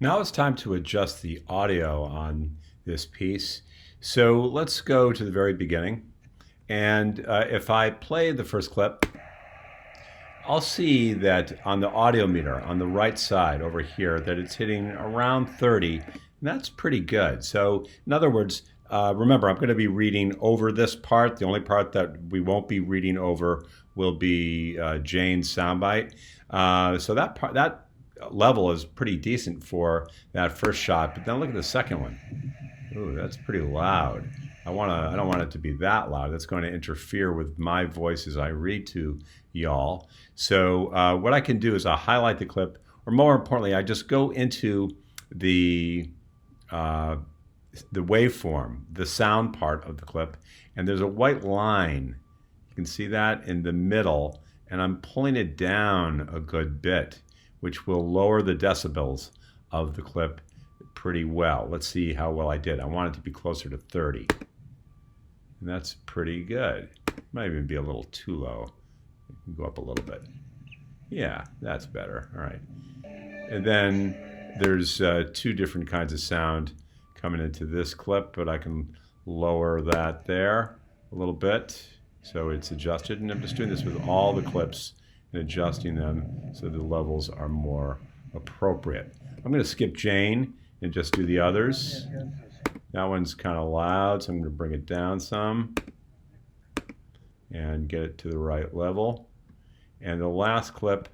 Now it's time to adjust the audio on this piece. So let's go to the very beginning. And if I play the first clip, I'll see that on the audio meter on the right side over here that it's hitting around 30. And that's pretty good. So in other words, remember, I'm going to be reading over this part. The only part that we won't be reading over will be Jane's soundbite. So that level is pretty decent for that first shot. But then look at the second one. Ooh, that's pretty loud. I don't want it to be that loud. That's going to interfere with my voice as I read to y'all. So what I can do is I'll highlight the clip, or more importantly, I just go into the waveform, the sound part of the clip, and there's a white line. You can see that in the middle, and I'm pulling it down a good bit, which will lower the decibels of the clip pretty well. Let's see how well I did. I want it to be closer to 30. And that's pretty good. Might even be a little too low. Go up a little bit. Yeah, that's better. All right. And then there's two different kinds of sound coming into this clip, but I can lower that there a little bit so it's adjusted. And I'm just doing this with all the clips and adjusting them so the levels are more appropriate. I'm going to skip Jane and just do the others. That one's kind of loud, so I'm going to bring it down some and get it to the right level. And the last clip,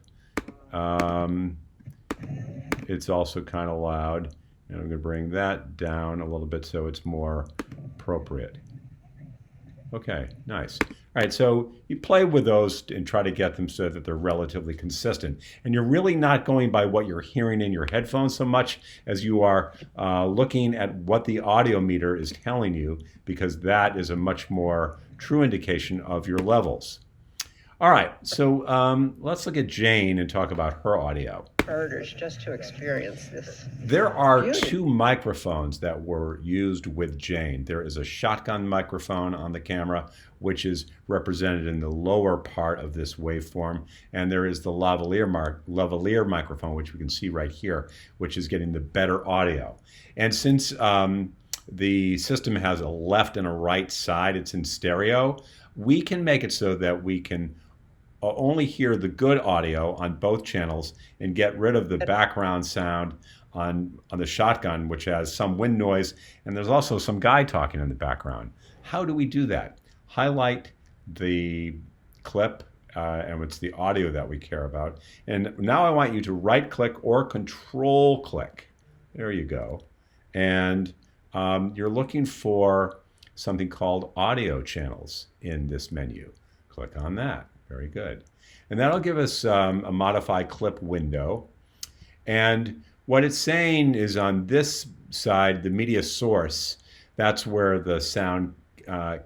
it's also kind of loud, and I'm going to bring that down a little bit so it's more appropriate. Okay, nice. All right, so you play with those and try to get them so that they're relatively consistent. And you're really not going by what you're hearing in your headphones so much as you are looking at what the audio meter is telling you, because that is a much more true indication of your levels. All right, so let's look at Jane and talk about her audio. Just to experience this. There are two microphones that were used with Jane. There is a shotgun microphone on the camera, which is represented in the lower part of this waveform, and there is the lavalier microphone, which we can see right here, which is getting the better audio. And since the system has a left and a right side, it's in stereo, we can make it so that we can only hear the good audio on both channels and get rid of the background sound on the shotgun, which has some wind noise, and there's also some guy talking in the background. How do we do that? Highlight the clip, and it's the audio that we care about. And now I want you to right click or control click. There you go. And you're looking for something called audio channels in this menu. Click on that. Very good. And that'll give us a modify clip window. And what it's saying is on this side, the media source, that's where the sound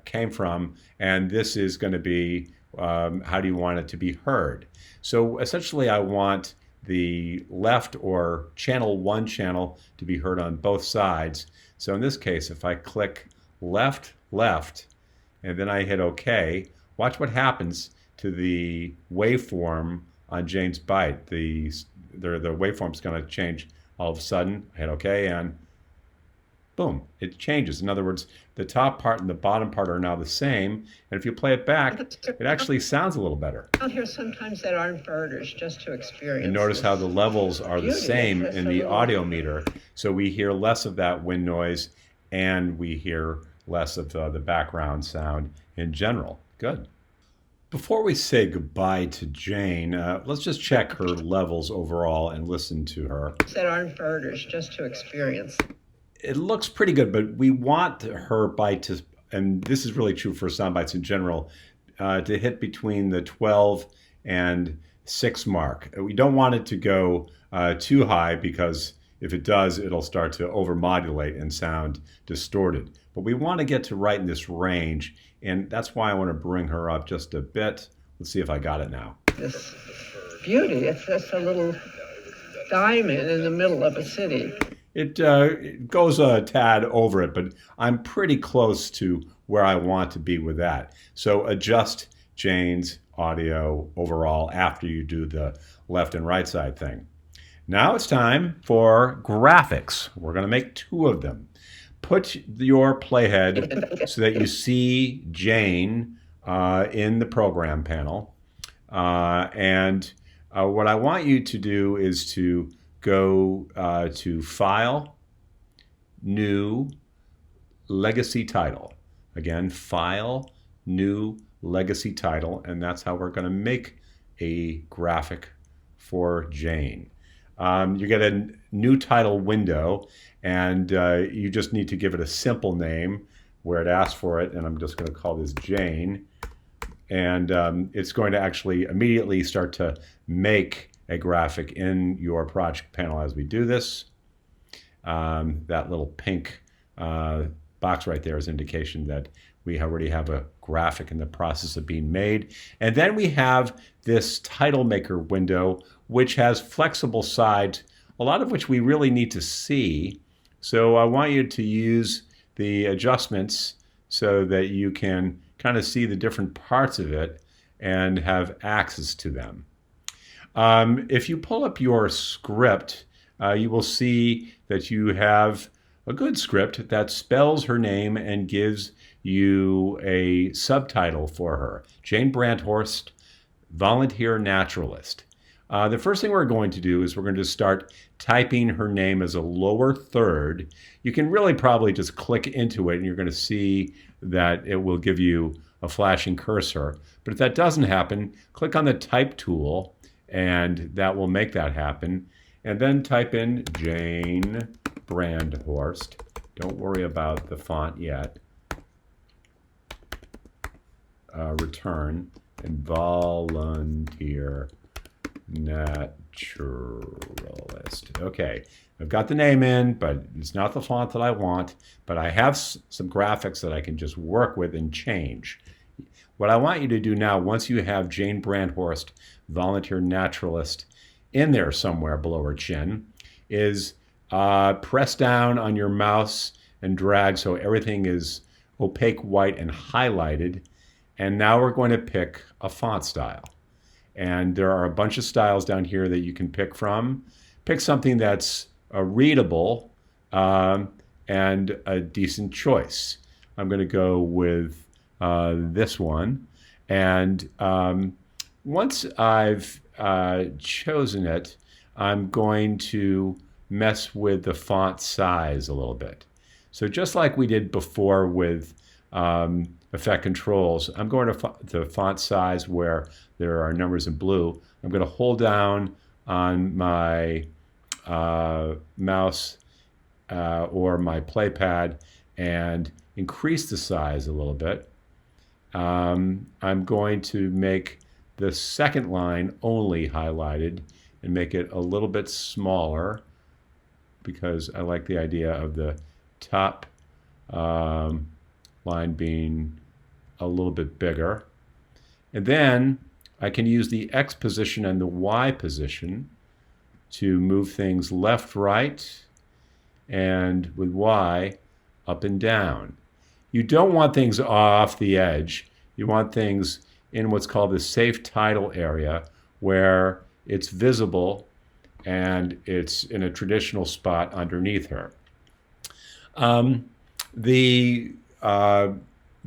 came from. And this is going to be how do you want it to be heard. So essentially I want the left or channel 1 channel to be heard on both sides. So in this case, if I click left, left, and then I hit OK, watch what happens to the waveform on Jane's bite. The waveform's going to change all of a sudden. I hit OK, and boom, it changes. In other words, the top part and the bottom part are now the same, and if you play it back, it actually sounds a little better. Out here sometimes that are inverters just to experience. And notice how the levels are the same in the audio meter, so we hear less of that wind noise, and we hear less of the background sound in general. Good. Before we say goodbye to Jane, let's just check her levels overall and listen to her. That are inverters just to experience. It looks pretty good, but we want her bite to, and this is really true for sound bites in general, to hit between the 12 and 6 mark. We don't want it to go too high, because if it does, it'll start to overmodulate and sound distorted. But we want to get to right in this range, and that's why I want to bring her up just a bit. Let's see if I got it now. This beauty, it's just a little diamond in the middle of a city. It goes a tad over it, but I'm pretty close to where I want to be with that. So adjust Jane's audio overall after you do the left and right side thing. Now it's time for graphics. We're going to make 2 of them. Put your playhead so that you see Jane in the program panel. And what I want you to do is to go to File, New, Legacy Title. Again, File, New, Legacy Title, and that's how we're going to make a graphic for Jane. You get a new title window, and you just need to give it a simple name where it asks for it, and I'm just going to call this Jane. And it's going to actually immediately start to make a graphic in your project panel as we do this. That little pink box right there is indication that we already have a graphic in the process of being made. And then we have this title maker window, which has flexible sides, a lot of which we really need to see. So I want you to use the adjustments so that you can kind of see the different parts of it and have access to them. If you pull up your script, you will see that you have a good script that spells her name and gives you a subtitle for her. Jane Brandhorst, Volunteer Naturalist. The first thing we're going to do is we're going to start typing her name as a lower third. You can really probably just click into it and you're going to see that it will give you a flashing cursor. But if that doesn't happen, click on the type tool and that will make that happen. And then type in Jane Brandhorst. Don't worry about the font yet. Return and volunteer naturalist. Okay, I've got the name in, but it's not the font that I want, but I have some graphics that I can just work with and change. What I want you to do now, once you have Jane Brandhorst, Volunteer Naturalist, in there somewhere below her chin, is press down on your mouse and drag so everything is opaque white and highlighted. And now we're going to pick a font style. And there are a bunch of styles down here that you can pick from. Pick something that's readable and a decent choice. I'm going to go with this one. And once I've chosen it, I'm going to mess with the font size a little bit. So just like we did before with effect controls, I'm going to the font size where there are numbers in blue. I'm going to hold down on my mouse or my play pad and increase the size a little bit. I'm going to make the second line only highlighted and make it a little bit smaller because I like the idea of the top line being a little bit bigger. And then I can use the X position and the Y position to move things left, right, and with Y up and down. You don't want things off the edge. You want things in what's called the safe title area where it's visible and it's in a traditional spot underneath her. The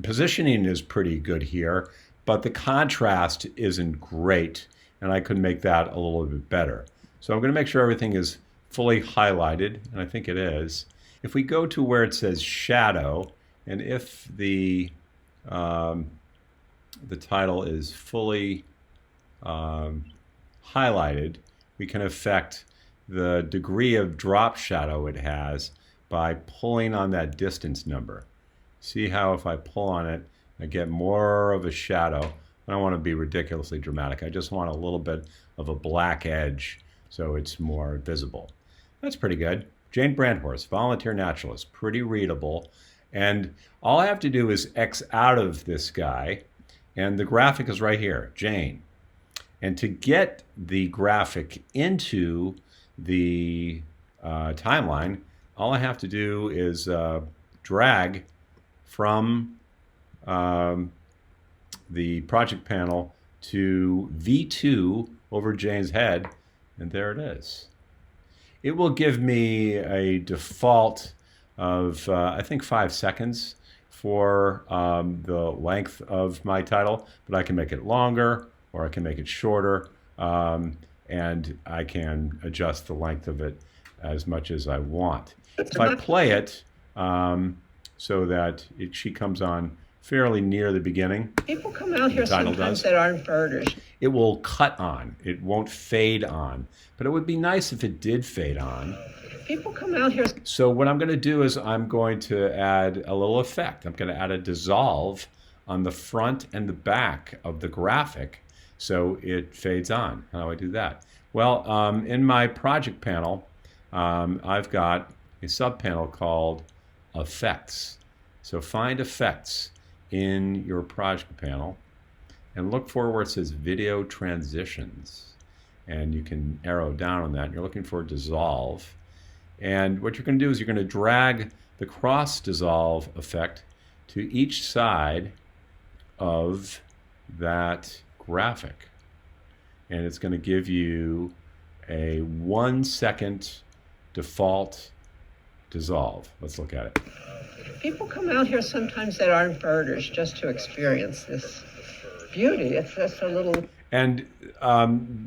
positioning is pretty good here, but the contrast isn't great, and I could make that a little bit better. So I'm going to make sure everything is fully highlighted, and I think it is. If we go to where it says shadow, and if the title is fully highlighted, we can affect the degree of drop shadow it has by pulling on that distance number. See how if I pull on it, I get more of a shadow. I don't want to be ridiculously dramatic. I just want a little bit of a black edge so it's more visible. That's pretty good. Jane Brandhorst, Volunteer Naturalist, pretty readable. And all I have to do is X out of this guy, and the graphic is right here, Jane. And to get the graphic into the timeline, all I have to do is drag from the project panel to V2 over Jane's head, and there it is. It will give me a default of, I think, 5 seconds for the length of my title, but I can make it longer or I can make it shorter, and I can adjust the length of it as much as I want. If I play it so that she comes on fairly near the beginning, People come out here sometimes that aren't birders. it will cut on. It won't fade on, but it would be nice if it did fade on. People come out here. So what I'm going to do is I'm going to add a little effect. I'm going to add a dissolve on the front and the back of the graphic so it fades on. How do I do that? Well, in my project panel, I've got a subpanel called Effects. So find Effects in your project panel and look for where it says Video Transitions. And you can arrow down on that. And you're looking for Dissolve. And what you're going to do is you're going to drag the cross dissolve effect to each side of that graphic. And it's going to give you a 1 second default dissolve. Let's look at it. People come out here sometimes that aren't birders just to experience this beauty. It's just a little... And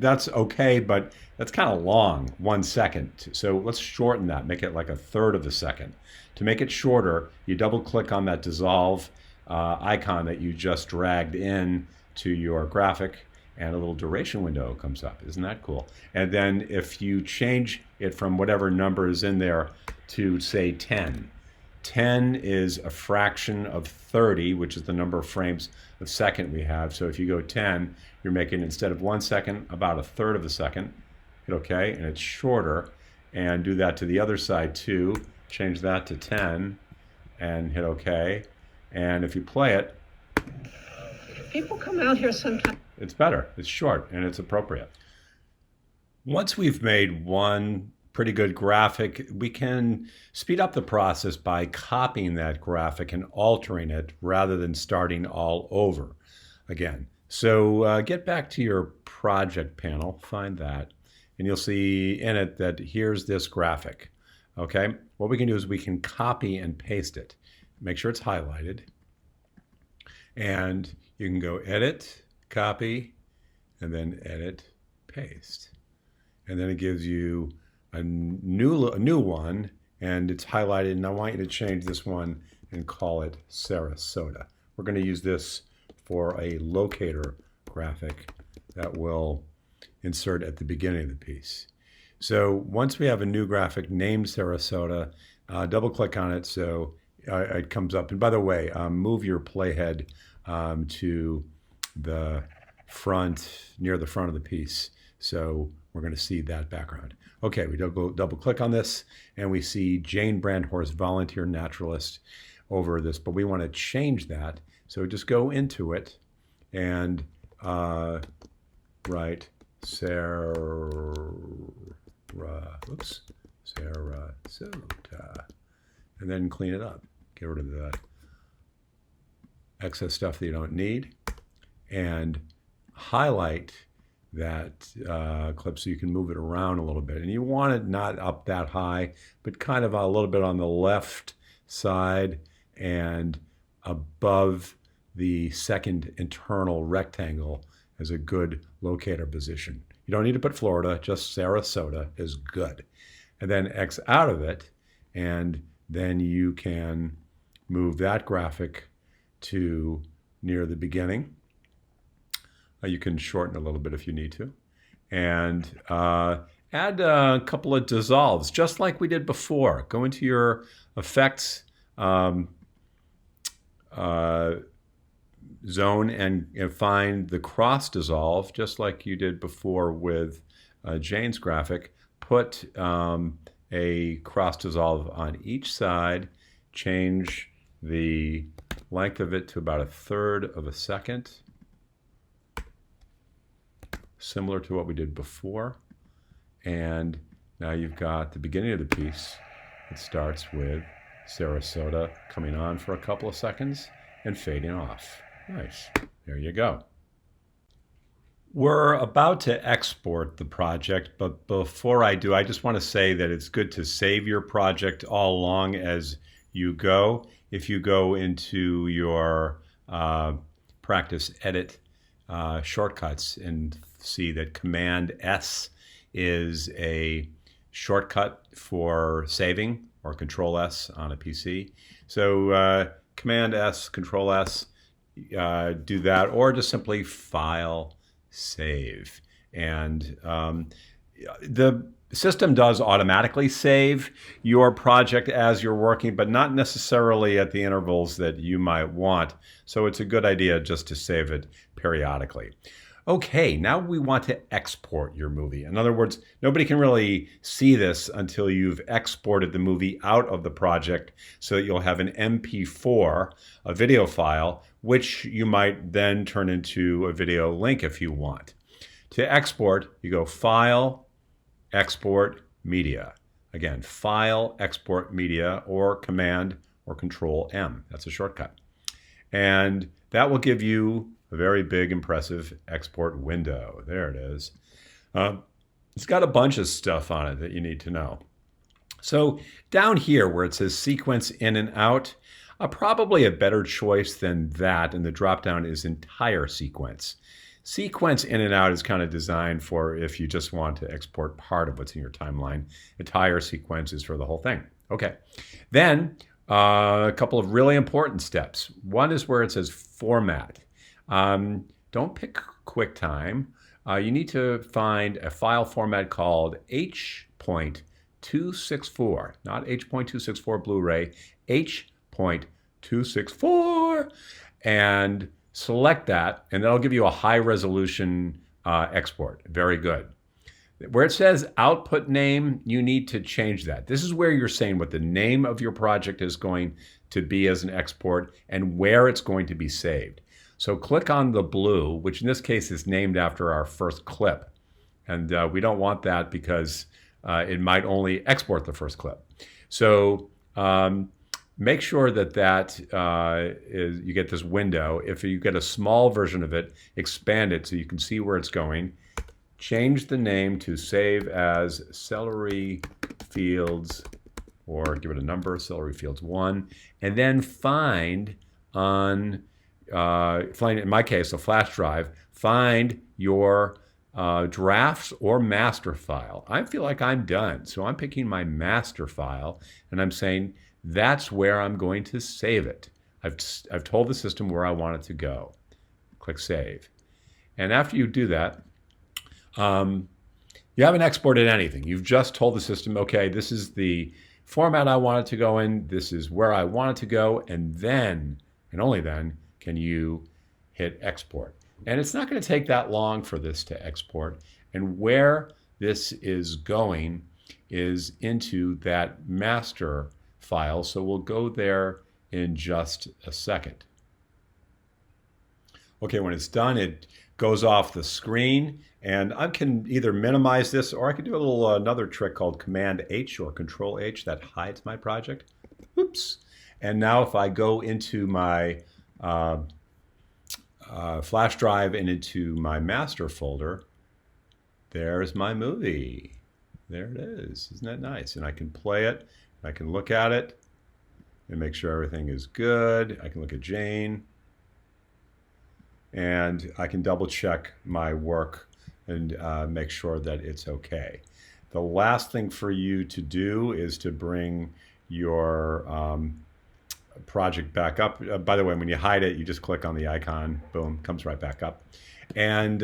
that's okay, but that's kind of long, 1 second. So let's shorten that, make it like 1/3 of a second. To make it shorter, you double click on that dissolve icon that you just dragged in to your graphic, and a little duration window comes up. Isn't that cool? And then if you change it from whatever number is in there to say 10, 10 is a fraction of 30, which is the number of frames a second we have. So if you go 10, you're making, instead of 1 second, about 1/3 of a second. Hit OK, and it's shorter. And do that to the other side too. Change that to 10 and hit OK. And if you play it, people come out here sometimes. It's better. It's short and it's appropriate. Once we've made one pretty good graphic, we can speed up the process by copying that graphic and altering it rather than starting all over again. So get back to your project panel, find that, and you'll see in it that here's this graphic. Okay, what we can do is we can copy and paste it. Make sure it's highlighted, and you can go Edit, Copy, and then Edit, Paste. And then it gives you a new one, and it's highlighted, and I want you to change this one and call it Sarasota. We're going to use this for a locator graphic that will insert at the beginning of the piece. So once we have a new graphic named Sarasota, double click on it so it comes up. And by the way, move your playhead to the front, near the front of the piece. So we're going to see that background. Okay, we double click on this and we see Jane Brandhorst, volunteer naturalist, over this, but we want to change that. So just go into it and write Sarasota, and then clean it up. Get rid of the excess stuff that you don't need, and highlight that clip so you can move it around a little bit. And you want it not up that high, but kind of a little bit on the left side and above the second internal rectangle as a good locator position. You don't need to put Florida, just Sarasota is good. And then X out of it, and then you can move that graphic to near the beginning. You can shorten a little bit if you need to. And add a couple of dissolves, just like we did before. Go into your effects zone and find the cross dissolve, just like you did before with Jane's graphic. Put a cross dissolve on each side. Change the length of it to about 1/3 of a second, similar to what we did before. And now you've got the beginning of the piece. It starts with Sarasota coming on for a couple of seconds and fading off. Nice. There you go. We're about to export the project, but before I do, I just want to say that it's good to save your project all along as you go. If you go into your practice edit shortcuts and see that Command S is a shortcut for saving, or Control S on a PC. So Command S, Control S, do that, or just simply File, Save. And the system does automatically save your project as you're working, but not necessarily at the intervals that you might want. So it's a good idea just to save it periodically. Okay, now we want to export your movie. In other words, nobody can really see this until you've exported the movie out of the project, so that you'll have an MP4, a video file, which you might then turn into a video link if you want. To export, you go File, Export, Media. Again, File, Export, Media, or Command or Control M. That's a shortcut. And that will give you a very big, impressive export window. There it is. It's got a bunch of stuff on it that you need to know. So down here where it says Sequence In and Out, probably a better choice than that in the dropdown is Entire Sequence. Sequence In and Out is kind of designed for if you just want to export part of what's in your timeline. Entire Sequence is for the whole thing. Okay. Then a couple of really important steps. One is where it says Format. Don't pick QuickTime. You need to find a file format called H.264, not H.264 Blu-ray, H.264, and select that, and that'll give you a high resolution export. Very good. Where it says output name, you need to change that. This is where you're saying what the name of your project is going to be as an export and where it's going to be saved. So click on the blue, which in this case is named after our first clip. And we don't want that because it might only export the first clip. So make sure that you get this window. If you get a small version of it, expand it so you can see where it's going. Change the name to save as Celery Fields, or give it a number, Celery Fields 1, and then find on in my case, a flash drive, find your drafts or master file. I feel like I'm done, so I'm picking my master file, and I'm saying that's where I'm going to save it. I've told the system where I want it to go. Click Save. And after you do that, you haven't exported anything. You've just told the system, okay, this is the format I want it to go in, this is where I want it to go, and then, and only then, can you hit export. And it's not going to take that long for this to export. And where this is going is into that master file. So we'll go there in just a second. Okay, when it's done, it goes off the screen. And I can either minimize this, or I can do a little another trick called Command H or Control H that hides my project. Oops. And now if I go into my flash drive and into my master folder, there's my movie. There it is. Isn't that nice? And I can play it. I can look at it and make sure everything is good. I can look at Jane. And I can double check my work and make sure that it's okay. The last thing for you to do is to bring your project back up. By the way, when you hide it, you just click on the icon, boom, comes right back up. And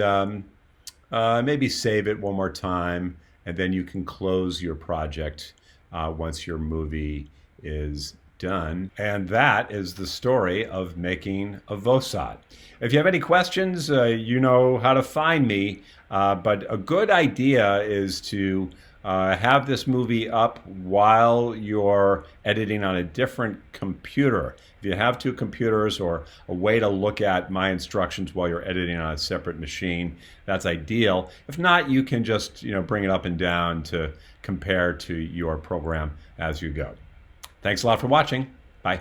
maybe save it one more time, and then you can close your project once your movie is done. And that is the story of making a VOSOT. If you have any questions, you know how to find me, but a good idea is to have this movie up while you're editing on a different computer. If you have two computers or a way to look at my instructions while you're editing on a separate machine, that's ideal. If not, you can just bring it up and down to compare to your program as you go. Thanks a lot for watching. Bye.